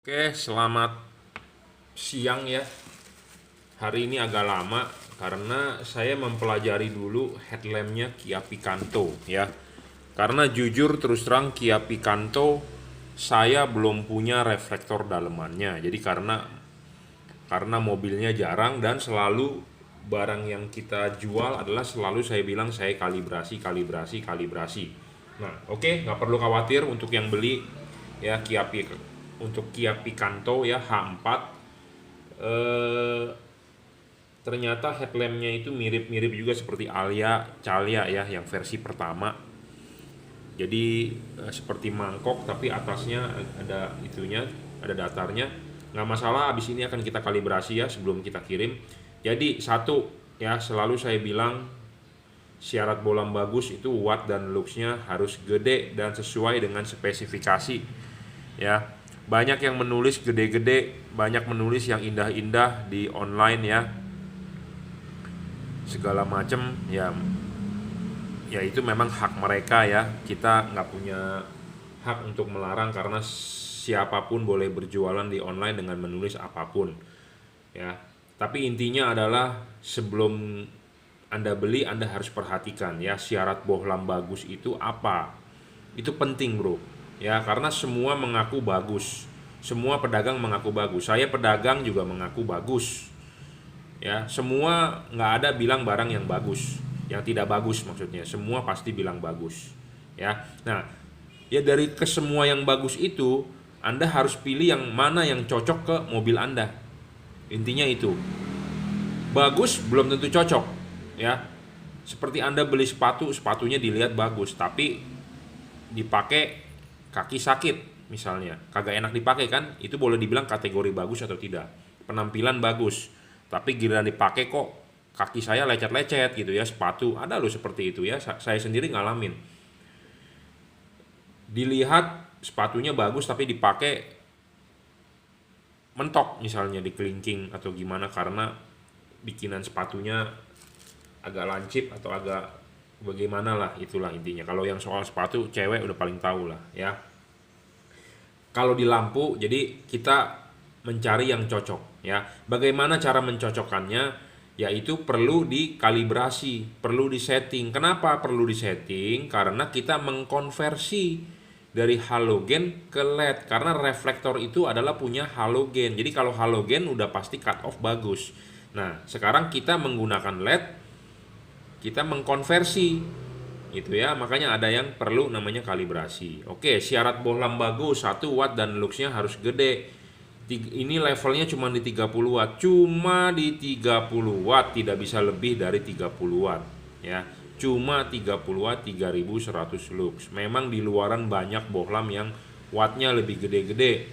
Oke, selamat siang ya. Hari ini agak lama karena saya mempelajari dulu headlampnya Kia Picanto ya. Karena jujur terus terang Kia Picanto saya belum punya reflektor dalemannya. Jadi karena mobilnya jarang dan selalu barang yang kita jual adalah selalu saya bilang saya kalibrasi, kalibrasi, kalibrasi. Nah, oke, nggak perlu khawatir untuk yang beli ya untuk Kia Picanto ya H4, ternyata headlampnya itu mirip-mirip juga seperti Alia Calya ya yang versi pertama. Jadi seperti mangkok tapi atasnya ada itunya, ada datarnya. Nggak masalah, abis ini akan kita kalibrasi ya sebelum kita kirim. Jadi satu ya, selalu saya bilang syarat bolam bagus itu watt dan luxnya harus gede dan sesuai dengan spesifikasi ya. Banyak yang menulis gede-gede, banyak menulis yang indah-indah di online ya, segala macem ya. Ya itu memang hak mereka ya, kita nggak punya hak untuk melarang karena siapapun boleh berjualan di online dengan menulis apapun ya. Tapi intinya adalah sebelum Anda beli, Anda harus perhatikan ya syarat bohlam bagus itu apa. Itu penting bro ya, karena semua mengaku bagus, semua pedagang mengaku bagus, saya pedagang juga mengaku bagus ya. Semua nggak ada bilang barang yang bagus, yang tidak bagus maksudnya, semua pasti bilang bagus ya. Nah ya, dari kesemua yang bagus itu Anda harus pilih yang mana yang cocok ke mobil Anda. Intinya itu, bagus belum tentu cocok ya. Seperti Anda beli sepatu, sepatunya dilihat bagus tapi dipakai kaki sakit misalnya, kagak enak dipakai kan, itu boleh dibilang kategori bagus atau tidak. Penampilan bagus tapi giliran dipakai kok kaki saya lecet-lecet gitu ya, sepatu ada loh seperti itu ya, saya sendiri ngalamin. Dilihat sepatunya bagus tapi dipakai mentok misalnya di kelingking atau gimana karena bikinan sepatunya agak lancip atau agak bagaimana lah, itulah intinya. Kalau yang soal sepatu cewek udah paling tahu lah ya. Kalau di lampu, jadi kita mencari yang cocok ya. Bagaimana cara mencocokkannya? Yaitu perlu dikalibrasi, perlu disetting. Kenapa perlu disetting? Karena kita mengkonversi dari halogen ke LED. Karena reflektor itu adalah punya halogen. Jadi kalau halogen udah pasti cut off bagus. Nah, sekarang kita menggunakan LED, kita mengkonversi gitu ya, makanya ada yang perlu namanya kalibrasi. Oke, syarat bohlam bagus 1 watt dan luxnya harus gede. Ini levelnya cuma di 30 watt, cuma di 30 watt, tidak bisa lebih dari 30 watt ya. Cuma 30 watt 3100 lux. Memang di luaran banyak bohlam yang wattnya lebih gede-gede.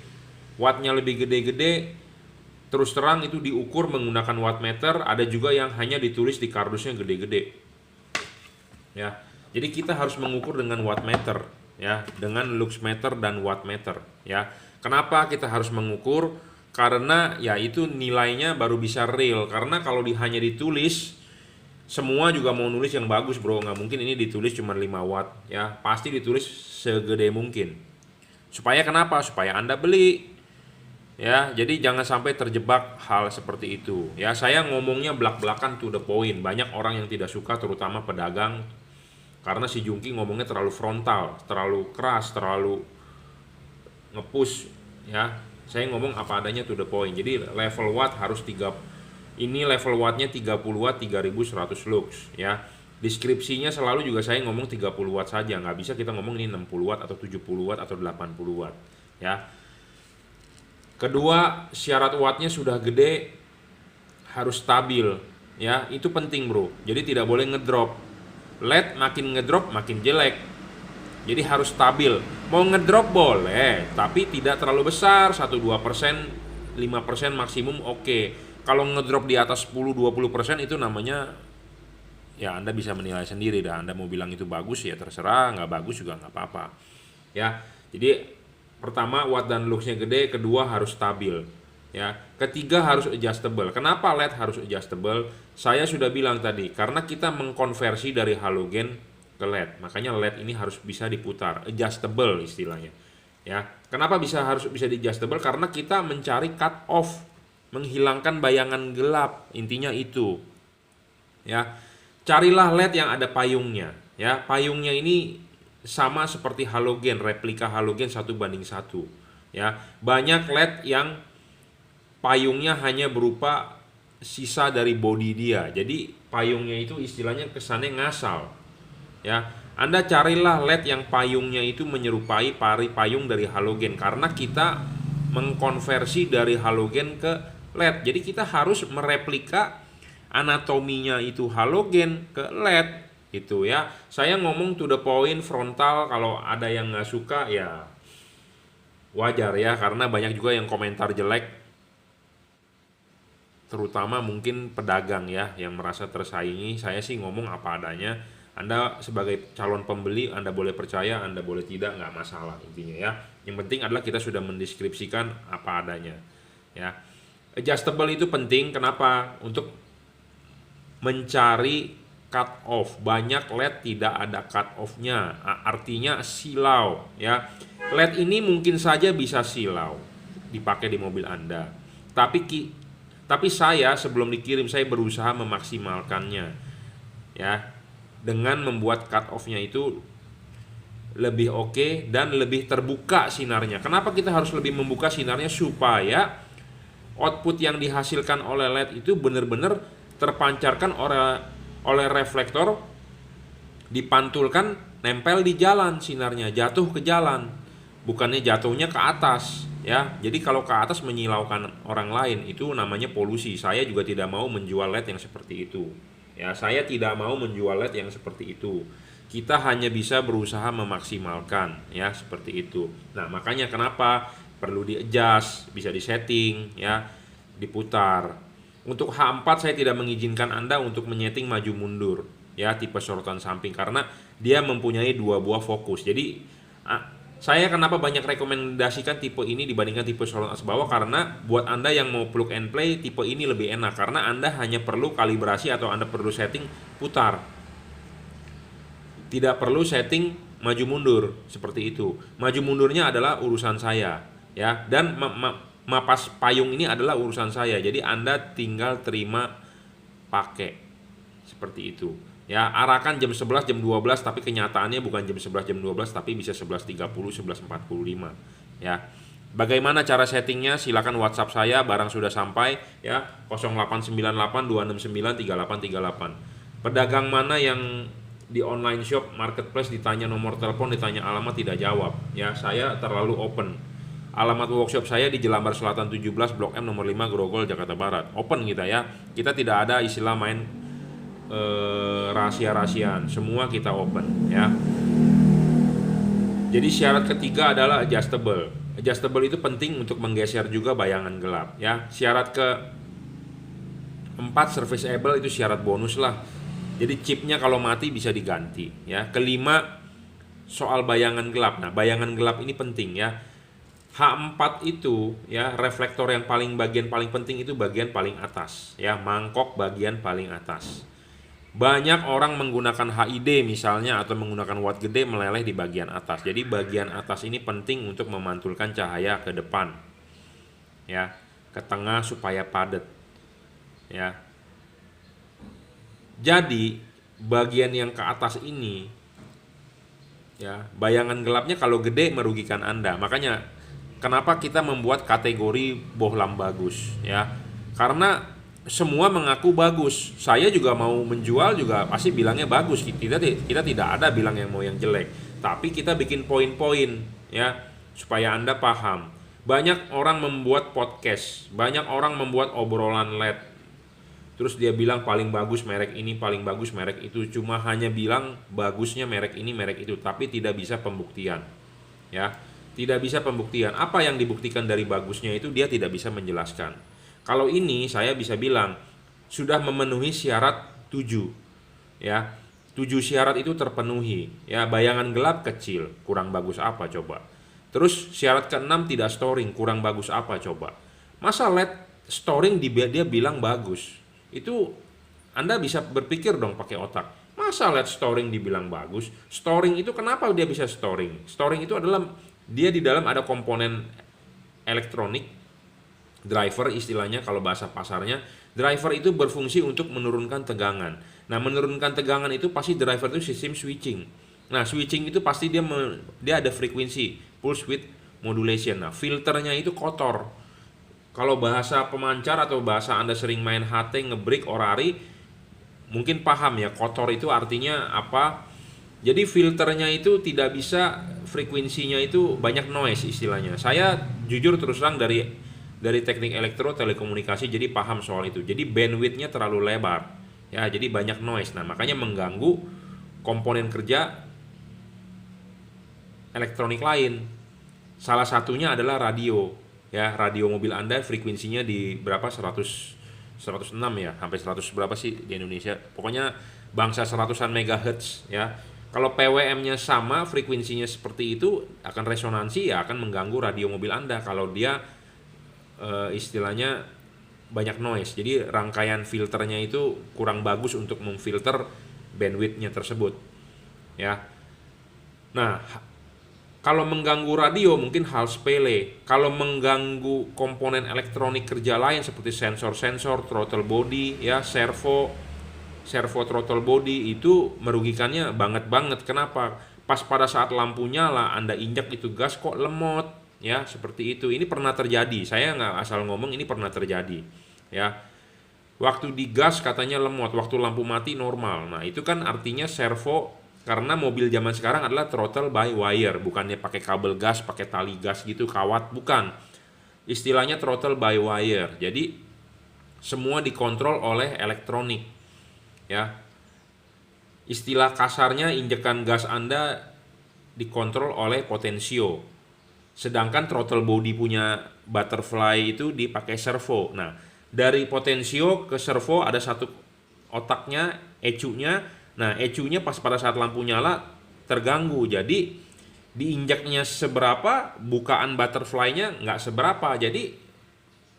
Wattnya lebih gede-gede, terus terang itu diukur menggunakan wattmeter, ada juga yang hanya ditulis di kardusnya gede-gede ya. Jadi kita harus mengukur dengan wattmeter ya, dengan luxmeter dan wattmeter ya. Kenapa kita harus mengukur? Karena ya itu nilainya baru bisa real. Karena kalau hanya ditulis, semua juga mau nulis yang bagus bro, nggak mungkin ini ditulis cuma 5 watt ya, pasti ditulis segede mungkin. Supaya kenapa? Supaya Anda beli ya. Jadi jangan sampai terjebak hal seperti itu ya. Saya ngomongnya belak-belakan to the point. Banyak orang yang tidak suka, terutama pedagang, karena si Jungki ngomongnya terlalu frontal, terlalu keras, terlalu ngepush ya. Saya ngomong apa adanya to the point. Jadi level watt harus ini level wattnya 30 watt 3100 lux ya. Deskripsinya selalu juga saya ngomong 30 watt saja, nggak bisa kita ngomong ini 60 watt atau 70 watt atau 80 watt ya. Kedua, syarat wattnya sudah gede, harus stabil ya, itu penting bro. Jadi tidak boleh ngedrop. LED makin ngedrop makin jelek. Jadi harus stabil. Mau ngedrop boleh, tapi tidak terlalu besar, 1-2%, 5% maksimum oke. Kalau ngedrop di atas 10-20% itu namanya ya Anda bisa menilai sendiri dah. Anda mau bilang itu bagus ya terserah, nggak bagus juga nggak apa-apa. Ya. Jadi pertama watt dan luxnya gede, kedua harus stabil. Ya, ketiga harus adjustable. Kenapa LED harus adjustable? Saya sudah bilang tadi, karena kita mengkonversi dari halogen ke LED. Makanya LED ini harus bisa diputar, adjustable istilahnya. Ya, kenapa harus bisa di adjustable? Karena kita mencari cut off, menghilangkan bayangan gelap, intinya itu. Ya, carilah LED yang ada payungnya. Ya, payungnya ini sama seperti halogen, replika halogen 1:1. Ya, banyak LED yang payungnya hanya berupa sisa dari body dia. Jadi payungnya itu istilahnya kesannya ngasal. Ya, Anda carilah LED yang payungnya itu menyerupai payung dari halogen, karena kita mengkonversi dari halogen ke LED. Jadi kita harus mereplika anatominya itu halogen ke LED itu ya. Saya ngomong to the point, frontal. Kalau ada yang nggak suka ya wajar ya, karena banyak juga yang komentar jelek, terutama mungkin pedagang ya yang merasa tersaingi. Saya sih ngomong apa adanya. Anda sebagai calon pembeli, Anda boleh percaya, Anda boleh tidak, nggak masalah intinya ya. Yang penting adalah kita sudah mendeskripsikan apa adanya ya. Adjustable itu penting, kenapa? Untuk mencari cut off. Banyak LED tidak ada cut off-nya, artinya silau ya. LED ini mungkin saja bisa silau dipakai di mobil Anda, tapi saya sebelum dikirim saya berusaha memaksimalkannya ya, dengan membuat cut off-nya itu lebih oke dan lebih terbuka sinarnya. Kenapa kita harus lebih membuka sinarnya? Supaya output yang dihasilkan oleh LED itu benar-benar terpancarkan oleh reflektor, dipantulkan, nempel di jalan sinarnya, jatuh ke jalan, bukannya jatuhnya ke atas ya. Jadi kalau ke atas menyilaukan orang lain, itu namanya polusi. Saya juga tidak mau menjual LED yang seperti itu ya. Saya tidak mau menjual LED yang seperti itu. Kita hanya bisa berusaha memaksimalkan ya, seperti itu. Nah, makanya kenapa perlu di-adjust, bisa di-setting ya, diputar. Untuk H4 saya tidak mengizinkan Anda untuk menyeting maju mundur ya, tipe sorotan samping, karena dia mempunyai 2 buah fokus. Jadi saya kenapa banyak rekomendasikan tipe ini dibandingkan tipe sorotan atas bawah, karena buat Anda yang mau plug and play, tipe ini lebih enak, karena Anda hanya perlu kalibrasi atau Anda perlu setting putar, tidak perlu setting maju mundur seperti itu. Maju mundurnya adalah urusan saya ya, dan mapas payung ini adalah urusan saya. Jadi Anda tinggal terima pakai seperti itu ya. Arahkan jam 11, jam 12, tapi kenyataannya bukan jam 11, jam 12, tapi bisa 11.30, 11.45 ya. Bagaimana cara settingnya? Silakan WhatsApp saya barang sudah sampai ya, 0898 269 3838. Pedagang mana yang di online shop marketplace ditanya nomor telepon, ditanya alamat, tidak jawab ya. Saya terlalu open. Alamat workshop saya di Jelambar Selatan 17, Blok M nomor 5, Grogol, Jakarta Barat. Open kita ya. Kita tidak ada istilah main rahasia-rahasiaan. Semua kita open ya. Jadi syarat ketiga adalah adjustable. Adjustable itu penting untuk menggeser juga bayangan gelap ya. Syarat ke-4 serviceable, itu syarat bonus lah. Jadi chipnya kalau mati bisa diganti ya. Kelima, soal bayangan gelap. Nah, bayangan gelap ini penting ya. H4 itu ya, reflektor yang bagian paling penting itu bagian paling atas ya, mangkok bagian paling atas. Banyak orang menggunakan HID misalnya atau menggunakan watt gede meleleh di bagian atas. Jadi bagian atas ini penting untuk memantulkan cahaya ke depan ya, ke tengah supaya padat ya. Jadi bagian yang ke atas ini ya, bayangan gelapnya kalau gede merugikan Anda. Makanya kenapa kita membuat kategori bohlam bagus ya, karena semua mengaku bagus. Saya juga mau menjual juga pasti bilangnya bagus. Kita tidak ada bilang yang mau yang jelek, tapi kita bikin poin-poin ya supaya Anda paham. Banyak orang membuat podcast, banyak orang membuat obrolan LED, terus dia bilang paling bagus merek ini, paling bagus merek itu, cuma hanya bilang bagusnya merek ini, merek itu, tapi tidak bisa pembuktian ya. Tidak bisa pembuktian. Apa yang dibuktikan dari bagusnya itu dia tidak bisa menjelaskan. Kalau ini saya bisa bilang sudah memenuhi syarat 7 ya. 7 syarat itu terpenuhi ya. Bayangan gelap kecil, kurang bagus apa coba. Terus syarat ke-6 tidak storing, kurang bagus apa coba. Masa LED storing dia bilang bagus? Itu Anda bisa berpikir dong pakai otak. Masa LED storing dibilang bagus? Storing itu kenapa dia bisa storing? Storing itu adalah Dia di dalam ada komponen elektronik, driver istilahnya kalau bahasa pasarnya. Driver itu berfungsi untuk menurunkan tegangan. Nah, menurunkan tegangan itu pasti driver itu sistem switching. Nah, switching itu pasti dia ada frekuensi pulse width modulation. Nah, filternya itu kotor. Kalau bahasa pemancar atau bahasa Anda sering main HT, ngebreak, orari, mungkin paham ya, kotor itu artinya apa. Jadi filternya itu tidak bisa, frekuensinya itu banyak noise istilahnya. Saya jujur terus terang dari teknik elektro telekomunikasi, jadi paham soal itu. Jadi bandwidthnya terlalu lebar ya, jadi banyak noise. Nah, makanya mengganggu komponen kerja elektronik lain. Salah satunya adalah radio ya. Radio mobil Anda frekuensinya di berapa, 106 ya, sampai 100 berapa sih di Indonesia, pokoknya bangsa 100-an megahertz ya. Kalau PWM-nya sama, frekuensinya seperti itu, akan resonansi ya, akan mengganggu radio mobil Anda kalau dia istilahnya banyak noise. Jadi rangkaian filternya itu kurang bagus untuk memfilter bandwidthnya tersebut ya. Nah, kalau mengganggu radio mungkin hal sepele. Kalau mengganggu komponen elektronik kerja lain seperti sensor-sensor, throttle body ya, servo throttle body, itu merugikannya banget. Kenapa? Pas pada saat lampu nyala Anda injak itu gas kok lemot ya, seperti itu. Ini pernah terjadi, saya nggak asal ngomong, ini pernah terjadi ya. Waktu digas katanya lemot, waktu lampu mati normal. Nah, itu kan artinya servo, karena mobil zaman sekarang adalah throttle by wire, bukannya pakai kabel gas, pakai tali gas gitu, kawat, bukan. Istilahnya throttle by wire. Jadi semua dikontrol oleh elektronik ya. Istilah kasarnya, injekan gas Anda dikontrol oleh potensio. Sedangkan throttle body punya butterfly itu dipakai servo. Nah, dari potensio ke servo ada satu otaknya, ECU-nya. Nah, ECU-nya pas pada saat lampu nyala terganggu. Jadi diinjaknya seberapa, bukaan butterfly-nya nggak seberapa. Jadi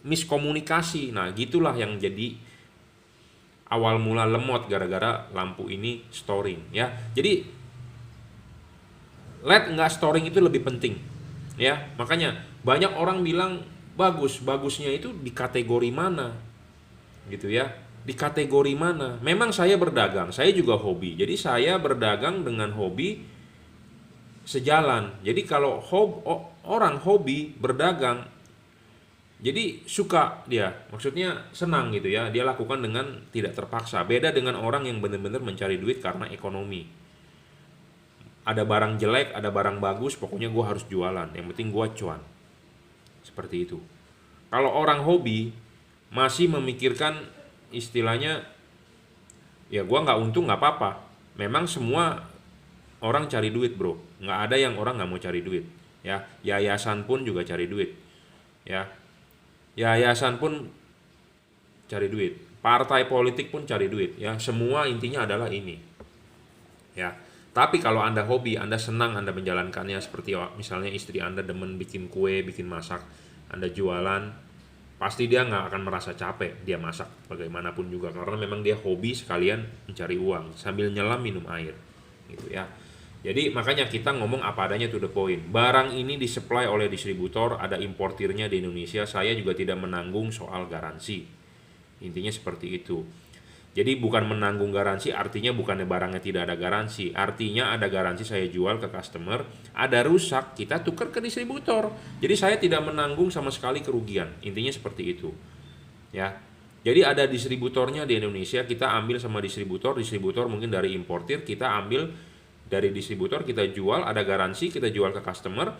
miskomunikasi. Nah, gitulah yang jadi awal mula lemot gara-gara lampu ini storing ya. Jadi LED nggak storing itu lebih penting ya. Makanya banyak orang bilang bagusnya itu di kategori mana gitu ya, di kategori mana. Memang saya berdagang, saya juga hobi, jadi saya berdagang dengan hobi sejalan. Jadi kalau orang hobi berdagang, jadi suka dia, maksudnya senang gitu ya, dia lakukan dengan tidak terpaksa. Beda dengan orang yang benar-benar mencari duit karena ekonomi. Ada barang jelek, ada barang bagus, pokoknya gue harus jualan, yang penting gue cuan. Seperti itu. Kalau orang hobi masih memikirkan istilahnya, ya gue nggak untung nggak apa-apa. Memang semua orang cari duit bro, nggak ada yang orang nggak mau cari duit ya. Yayasan pun juga cari duit ya. Yayasan pun cari duit, partai politik pun cari duit ya. Semua intinya adalah ini ya. Tapi kalau Anda hobi, Anda senang, Anda menjalankannya, seperti misalnya istri Anda demen bikin kue, bikin masak, Anda jualan, pasti dia nggak akan merasa capek dia masak bagaimanapun juga, karena memang dia hobi sekalian mencari uang sambil nyelam minum air gitu ya. Jadi makanya kita ngomong apa adanya, to the point. Barang ini disuplai oleh distributor, ada importirnya di Indonesia. Saya juga tidak menanggung soal garansi. Intinya seperti itu. Jadi bukan menanggung garansi artinya bukannya barangnya tidak ada garansi. Artinya ada garansi, saya jual ke customer, ada rusak kita tukar ke distributor. Jadi saya tidak menanggung sama sekali kerugian. Intinya seperti itu. Ya. Jadi ada distributornya di Indonesia, kita ambil sama distributor mungkin dari importir, kita ambil dari distributor, kita jual, ada garansi, kita jual ke customer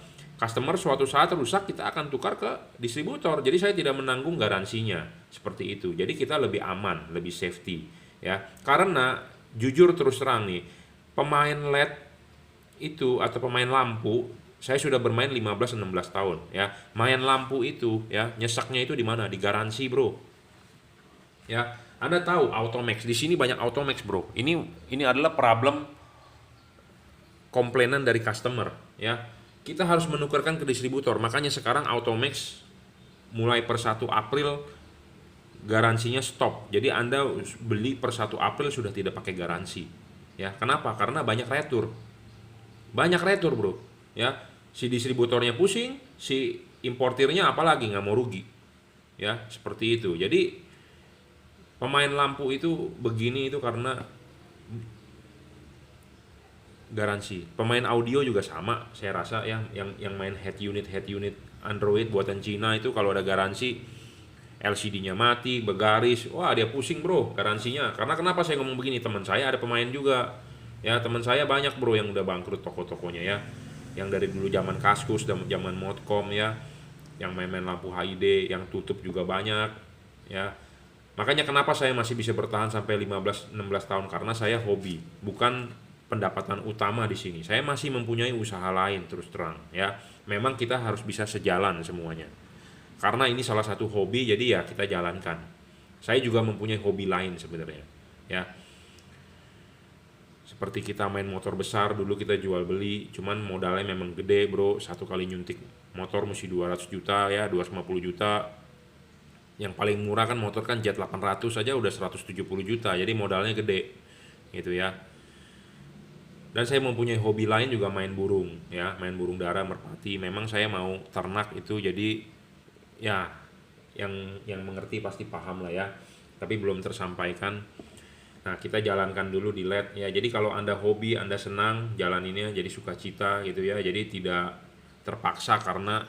suatu saat rusak, kita akan tukar ke distributor. Jadi saya tidak menanggung garansinya, seperti itu. Jadi kita lebih aman, lebih safety ya. Karena jujur terus terang nih, pemain LED itu atau pemain lampu, saya sudah bermain 15-16 tahun ya. Main lampu itu ya, nyesaknya itu di mana? Di garansi, bro. Ya, Anda tahu Automax, di sini banyak Automax, bro. Ini adalah problem komplainan dari customer ya. Kita harus menukarkan ke distributor. Makanya sekarang Automax mulai per 1 April garansinya stop. Jadi Anda beli per 1 April sudah tidak pakai garansi. Ya, kenapa? Karena banyak retur. Banyak retur, bro. Ya. Si distributornya pusing, si importirnya apalagi nggak mau rugi. Ya, seperti itu. Jadi pemain lampu itu begini itu karena garansi. Pemain audio juga sama, saya rasa ya, yang main head unit Android buatan Cina itu kalau ada garansi LCD-nya mati, bergaris, wah dia pusing bro garansinya. Karena kenapa saya ngomong begini? Teman saya ada pemain juga. Ya, teman saya banyak bro yang udah bangkrut toko-tokonya ya. Yang dari dulu zaman Kaskus dan zaman Modcom ya, yang main-main lampu HID, yang tutup juga banyak ya. Makanya kenapa saya masih bisa bertahan sampai 15-16 tahun, karena saya hobi, bukan pendapatan utama di sini. Saya masih mempunyai usaha lain terus terang ya. Memang kita harus bisa sejalan semuanya. Karena ini salah satu hobi, jadi ya kita jalankan. Saya juga mempunyai hobi lain sebenarnya ya. Seperti kita main motor besar, dulu kita jual beli, cuman modalnya memang gede bro. Satu kali nyuntik motor mesti 200 juta ya, 250 juta. Yang paling murah kan motor kan Jet 800 aja udah 170 juta, jadi modalnya gede gitu ya. Dan saya mempunyai hobi lain juga, main burung ya, main burung dara, merpati. Memang saya mau ternak itu, jadi ya yang mengerti pasti paham lah ya, tapi belum tersampaikan. Nah, kita jalankan dulu di LED ya. Jadi kalau Anda hobi, Anda senang, jalaninnya jadi sukacita gitu ya. Jadi tidak terpaksa karena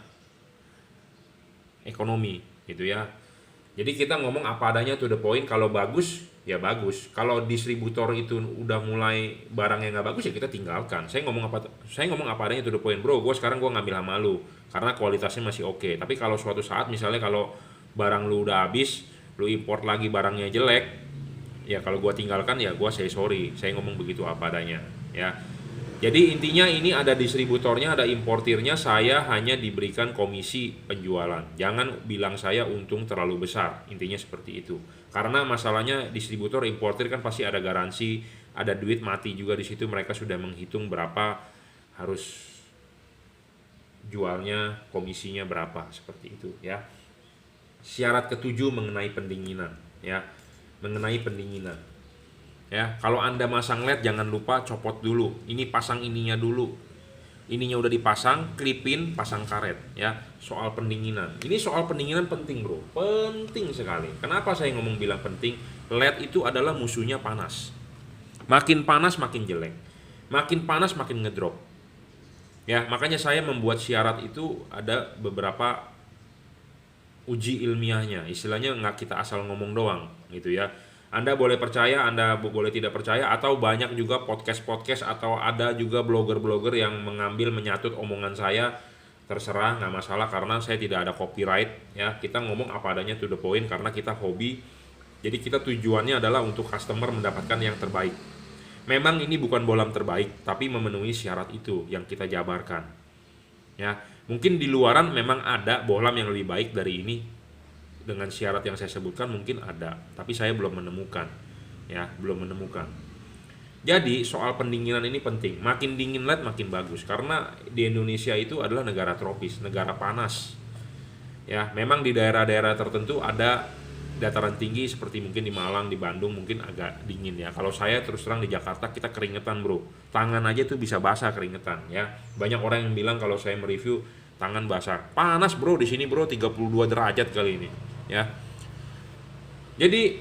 ekonomi gitu ya. Jadi kita ngomong apa adanya, to the point. Kalau bagus ya bagus. Kalau distributor itu udah mulai barang yang nggak bagus ya kita tinggalkan. Saya ngomong apa adanya, to the point bro. Sekarang gue ngambil sama lu karena kualitasnya masih oke. Tapi kalau suatu saat misalnya kalau barang lu udah habis, lu import lagi barangnya jelek, ya kalau gue tinggalkan ya gue say sorry. Saya ngomong begitu apa adanya ya. Jadi intinya ini ada distributornya, ada importirnya, saya hanya diberikan komisi penjualan. Jangan bilang saya untung terlalu besar, intinya seperti itu. Karena masalahnya distributor, importir kan pasti ada garansi, ada duit mati juga di situ. Mereka sudah menghitung berapa harus jualnya, komisinya berapa, seperti itu ya. Syarat ketujuh mengenai pendinginan ya, mengenai pendinginan. Ya, kalau Anda masang LED jangan lupa copot dulu. Ini pasang ininya dulu. Ininya udah dipasang, klipin, pasang karet ya. Soal pendinginan. Ini soal pendinginan penting, bro. Penting sekali. Kenapa saya ngomong bilang penting? LED itu adalah musuhnya panas. Makin panas makin jelek. Makin panas makin ngedrop. Ya, makanya saya membuat syarat itu ada beberapa uji ilmiahnya. Istilahnya nggak kita asal ngomong doang gitu ya. Anda boleh percaya, Anda boleh tidak percaya, atau banyak juga podcast atau ada juga blogger yang mengambil menyatut omongan saya. Terserah, nggak masalah karena saya tidak ada copyright ya. Kita ngomong apa adanya, to the point, karena kita hobi. Jadi kita tujuannya adalah untuk customer mendapatkan yang terbaik. Memang ini bukan bohlam terbaik, tapi memenuhi syarat itu yang kita jabarkan ya. Mungkin di luaran memang ada bohlam yang lebih baik dari ini dengan syarat yang saya sebutkan, mungkin ada, tapi saya belum menemukan ya, belum menemukan. Jadi soal pendinginan ini penting. Makin dingin LED makin bagus, karena di Indonesia itu adalah negara tropis, negara panas ya. Memang di daerah-daerah tertentu ada dataran tinggi seperti mungkin di Malang, di Bandung mungkin agak dingin ya. Kalau saya terus terang di Jakarta kita keringetan bro, tangan aja tuh bisa basah keringetan ya. Banyak orang yang bilang kalau saya mereview tangan basah, panas bro di sini bro, 32 derajat kali ini ya. Jadi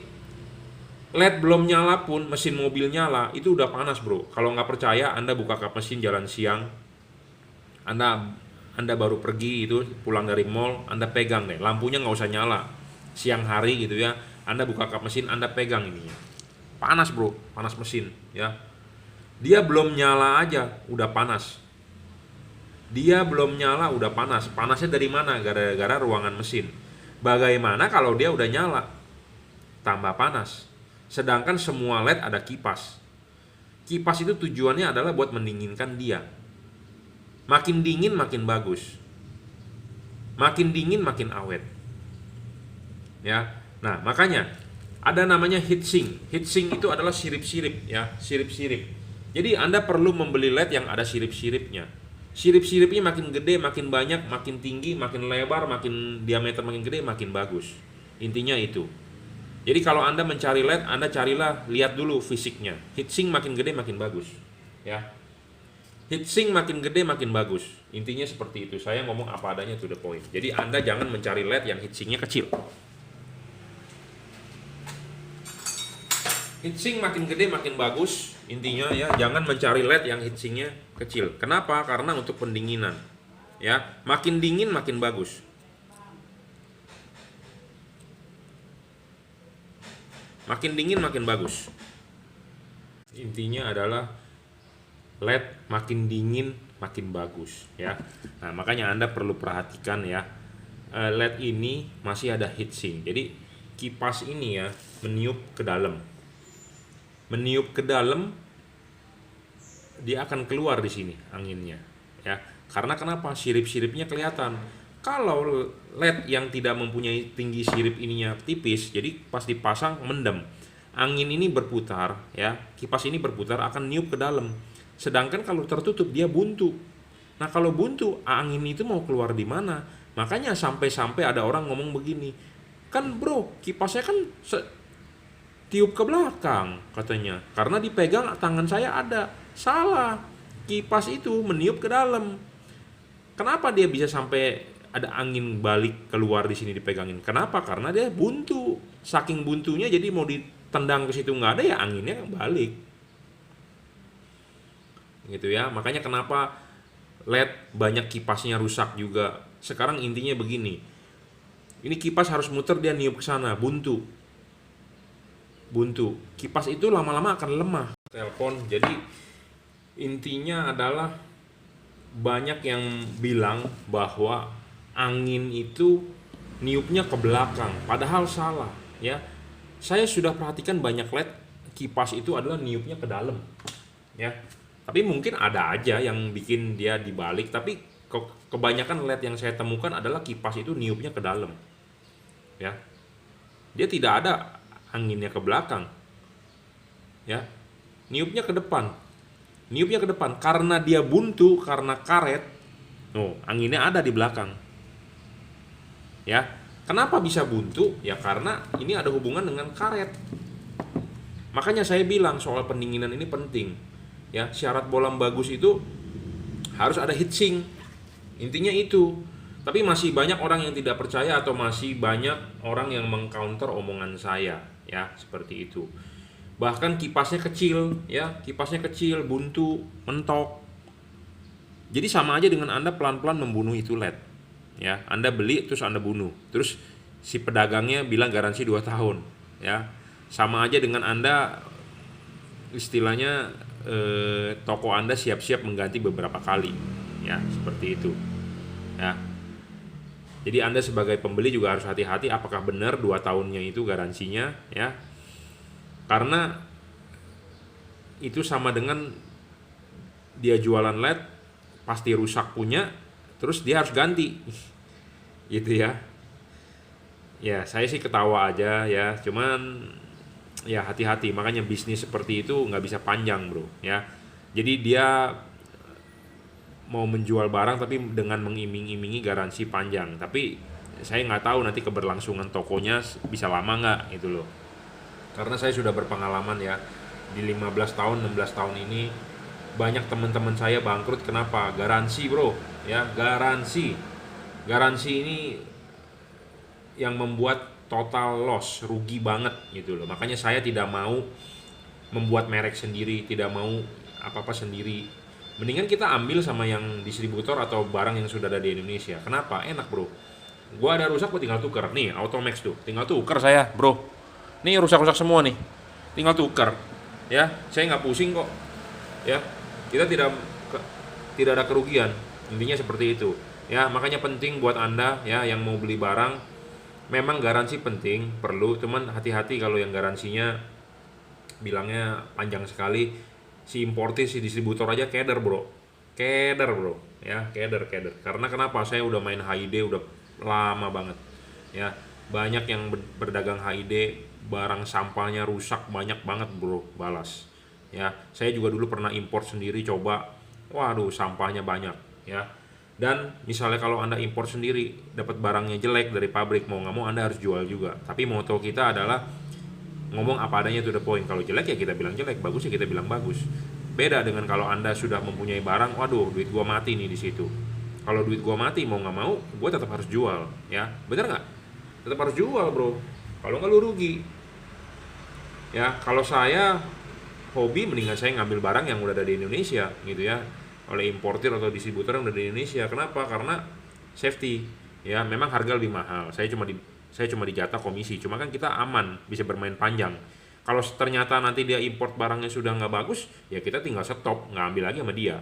LED belum nyala pun mesin mobil nyala itu udah panas bro. Kalau nggak percaya Anda buka kap mesin jalan siang, Anda baru pergi itu pulang dari mall, Anda pegang deh, lampunya nggak usah nyala siang hari gitu ya. Anda buka kap mesin, Anda pegang ininya, panas bro, panas mesin ya. Dia belum nyala aja udah panas. Dia belum nyala udah panas. Panasnya dari mana? Gara-gara ruangan mesin. Bagaimana kalau dia udah nyala? Tambah panas. Sedangkan semua LED ada kipas. Kipas itu tujuannya adalah buat mendinginkan dia. Makin dingin makin bagus. Makin dingin makin awet. Ya. Nah, makanya ada namanya heatsink. Heatsink itu adalah sirip-sirip ya, sirip-sirip. Jadi Anda perlu membeli LED yang ada sirip-siripnya. Sirip-siripnya makin gede, makin banyak, makin tinggi, makin lebar, makin diameter makin gede, makin bagus. Intinya itu. Jadi kalau Anda mencari LED, Anda carilah, lihat dulu fisiknya. Heatsink makin gede makin bagus. Ya. Heatsink makin gede makin bagus. Intinya seperti itu. Saya ngomong apa adanya, to the point. Jadi Anda jangan mencari LED yang heatsinknya kecil. Heatsink makin gede makin bagus. Intinya ya, jangan mencari LED yang heatsinknya kecil. Kenapa? Karena untuk pendinginan. Ya, makin dingin makin bagus. Makin dingin makin bagus. Intinya adalah LED makin dingin makin bagus ya. Nah, makanya Anda perlu perhatikan ya. LED ini masih ada heatsink. Jadi kipas ini ya meniup ke dalam. Meniup ke dalam, dia akan keluar di sini anginnya ya. Karena kenapa? Sirip-siripnya kelihatan. Kalau LED yang tidak mempunyai tinggi sirip ininya tipis, jadi pas dipasang mendem. Angin ini berputar ya, kipas ini berputar akan niup ke dalam. Sedangkan kalau tertutup dia buntu. Nah, kalau buntu, angin itu mau keluar di mana? Makanya sampai-sampai ada orang ngomong begini, kan bro, kipasnya kan tiup ke belakang katanya, karena dipegang tangan saya ada. Salah, kipas itu meniup ke dalam. Kenapa dia bisa sampai ada angin balik keluar di sini dipegangin? Kenapa? Karena dia buntu. Saking buntunya jadi mau ditendang ke situ nggak ada ya, anginnya balik. Gitu ya. Makanya kenapa LED banyak kipasnya rusak juga. Sekarang intinya begini. Ini kipas harus muter, dia niup ke sana, buntu. Buntu. Kipas itu lama-lama akan lemah. Telepon. Jadi intinya adalah banyak yang bilang bahwa angin itu niupnya ke belakang, padahal salah ya. Saya sudah perhatikan banyak LED kipas itu adalah niupnya ke dalam ya. Tapi mungkin ada aja yang bikin dia dibalik, tapi kebanyakan LED yang saya temukan adalah kipas itu niupnya ke dalam ya. Dia tidak ada anginnya ke belakang ya, niupnya ke depan. Niupnya ke depan karena dia buntu, karena karet. Oh, anginnya ada di belakang. Ya. Kenapa bisa buntu? Ya karena ini ada hubungan dengan karet. Makanya saya bilang soal pendinginan ini penting. Ya, syarat bolam bagus itu harus ada heatsink. Intinya itu. Tapi masih banyak orang yang tidak percaya atau masih banyak orang yang mengcounter omongan saya, ya, seperti itu. Bahkan kipasnya kecil, ya, kipasnya kecil, buntu, mentok. Jadi sama aja dengan Anda pelan-pelan membunuh itu LED. Ya, Anda beli terus Anda bunuh. Terus si pedagangnya bilang garansi 2 tahun, ya. Sama aja dengan Anda istilahnya toko Anda siap-siap mengganti beberapa kali, ya, seperti itu. Ya. Jadi Anda sebagai pembeli juga harus hati-hati apakah benar 2 tahunnya itu garansinya, ya. Karena itu sama dengan dia jualan LED pasti rusak punya, terus dia harus ganti. Gitu ya. Ya, saya sih ketawa aja ya, cuman ya hati-hati, makanya bisnis seperti itu nggak bisa panjang bro ya. Jadi dia mau menjual barang tapi dengan mengiming-imingi garansi panjang, tapi saya nggak tahu nanti keberlangsungan tokonya bisa lama nggak itu loh. Karena saya sudah berpengalaman ya, di 15 tahun 16 tahun ini banyak teman-teman saya bangkrut. Kenapa? Garansi bro ya, garansi ini yang membuat total loss, rugi banget gitu loh. Makanya saya tidak mau membuat merek sendiri, tidak mau apa-apa sendiri. Mendingan kita ambil sama yang distributor atau barang yang sudah ada di Indonesia. Kenapa? Enak bro. Gua ada rusak, gua tinggal tuker. Nih Automax tuh, tinggal tuker saya bro. Nih rusak-rusak semua nih, tinggal tuker. Ya, saya nggak pusing kok. Ya, kita tidak ada kerugian. Intinya seperti itu. Ya, makanya penting buat Anda ya yang mau beli barang, memang garansi penting, perlu, cuman hati-hati kalau yang garansinya bilangnya panjang sekali. Si importir, si distributor aja keder bro, ya, keder. Karena kenapa? Saya udah main HID udah lama banget, ya, banyak yang berdagang HID, barang sampahnya rusak banyak banget bro, balas. Ya, saya juga dulu pernah import sendiri, coba, waduh, sampahnya banyak, ya. Dan misalnya kalau Anda import sendiri, dapat barangnya jelek dari pabrik, mau nggak mau Anda harus jual juga. Tapi moto kita adalah ngomong apa adanya, to the point. Kalau jelek ya kita bilang jelek, bagus ya kita bilang bagus. Beda dengan kalau Anda sudah mempunyai barang, waduh duit gua mati nih di situ. Kalau duit gua mati mau nggak mau, gua tetap harus jual, ya. Bener nggak? Tetap harus jual, bro. Kalau nggak lu rugi. Ya, kalau saya hobi mendingan saya ngambil barang yang udah ada di Indonesia gitu ya, oleh importir atau distributor yang udah di Indonesia. Kenapa? Karena safety. Ya, memang harga lebih mahal. Saya cuma dijatah komisi. Cuma kan kita aman, bisa bermain panjang. Kalau ternyata nanti dia import barangnya sudah nggak bagus, ya kita tinggal stop, nggak ambil lagi sama dia.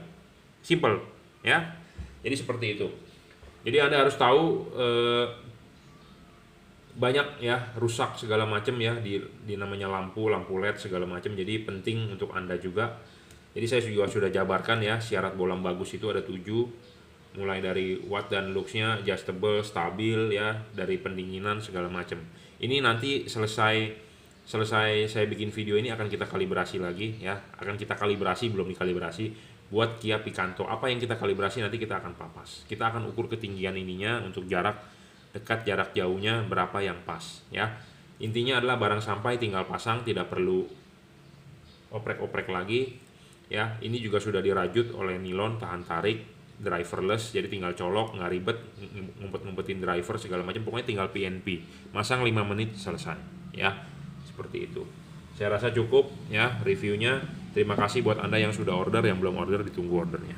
Simple, ya. Jadi seperti itu. Jadi Anda harus tahu banyak ya rusak segala macam ya di namanya lampu LED segala macam. Jadi penting untuk Anda juga. Jadi saya juga sudah jabarkan ya, syarat bolam bagus itu ada 7, mulai dari watt dan looksnya, adjustable, stabil ya, dari pendinginan segala macam. Ini nanti selesai saya bikin video ini akan kita kalibrasi lagi ya, akan kita kalibrasi, belum dikalibrasi buat Kia Picanto. Apa yang kita kalibrasi nanti kita akan papas. Kita akan ukur ketinggian ininya untuk jarak dekat, jarak jauhnya berapa yang pas ya. Intinya adalah barang sampai tinggal pasang, tidak perlu oprek-oprek lagi ya. Ini juga sudah dirajut oleh nilon tahan tarik, driverless, jadi tinggal colok, nggak ribet ngumpet-ngumpetin driver segala macam. Pokoknya tinggal PNP, masang 5 menit selesai ya. Seperti itu. Saya rasa cukup ya reviewnya. Terima kasih buat Anda yang sudah order, yang belum order ditunggu ordernya.